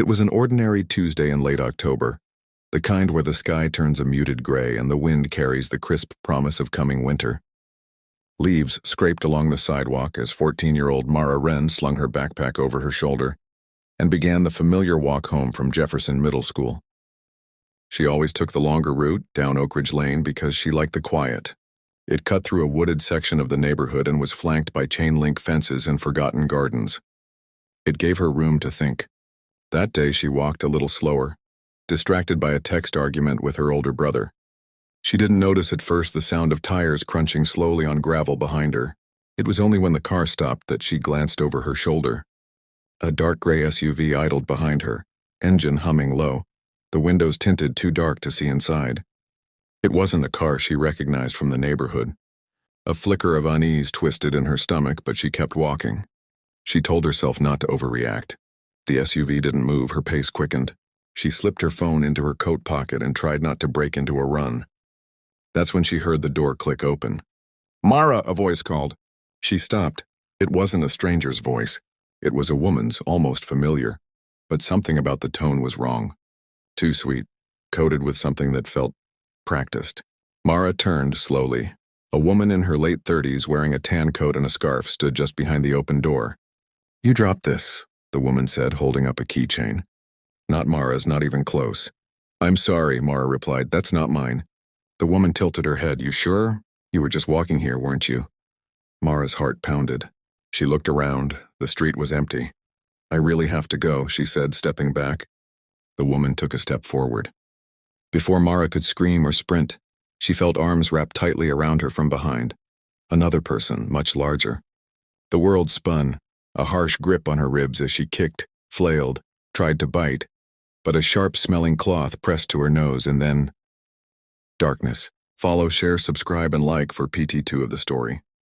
It was an ordinary Tuesday in late October, the kind where the sky turns a muted gray and the wind carries the crisp promise of coming winter. Leaves scraped along the sidewalk as 14-year-old Mara Wren slung her backpack over her shoulder and began the familiar walk home from Jefferson Middle School. She always took the longer route down Oak Ridge Lane because she liked the quiet. It cut through a wooded section of the neighborhood and was flanked by chain-link fences and forgotten gardens. It gave her room to think. That day she walked a little slower, distracted by a text argument with her older brother. She didn't notice at first the sound of tires crunching slowly on gravel behind her. It was only when the car stopped that she glanced over her shoulder. A dark gray SUV idled behind her, engine humming low, the windows tinted too dark to see inside. It wasn't a car she recognized from the neighborhood. A flicker of unease twisted in her stomach, but she kept walking. She told herself not to overreact. The SUV didn't move, her pace quickened. She slipped her phone into her coat pocket and tried not to break into a run. That's when she heard the door click open. "Mara," a voice called. She stopped. It wasn't a stranger's voice. It was a woman's, almost familiar. But something about the tone was wrong. Too sweet, coated with something that felt practiced. Mara turned slowly. A woman in her late 30s wearing a tan coat and a scarf stood just behind the open door. "You dropped this," the woman said, holding up a keychain. Not Mara's, not even close. "I'm sorry," Mara replied. "That's not mine." The woman tilted her head. "You sure? You were just walking here, weren't you?" Mara's heart pounded. She looked around. The street was empty. "I really have to go," she said, stepping back. The woman took a step forward. Before Mara could scream or sprint, she felt arms wrapped tightly around her from behind. Another person, much larger. The world spun, a harsh grip on her ribs as she kicked, flailed, tried to bite, but a sharp-smelling cloth pressed to her nose, and then darkness. Follow, share, subscribe, and like for PT2 of the story.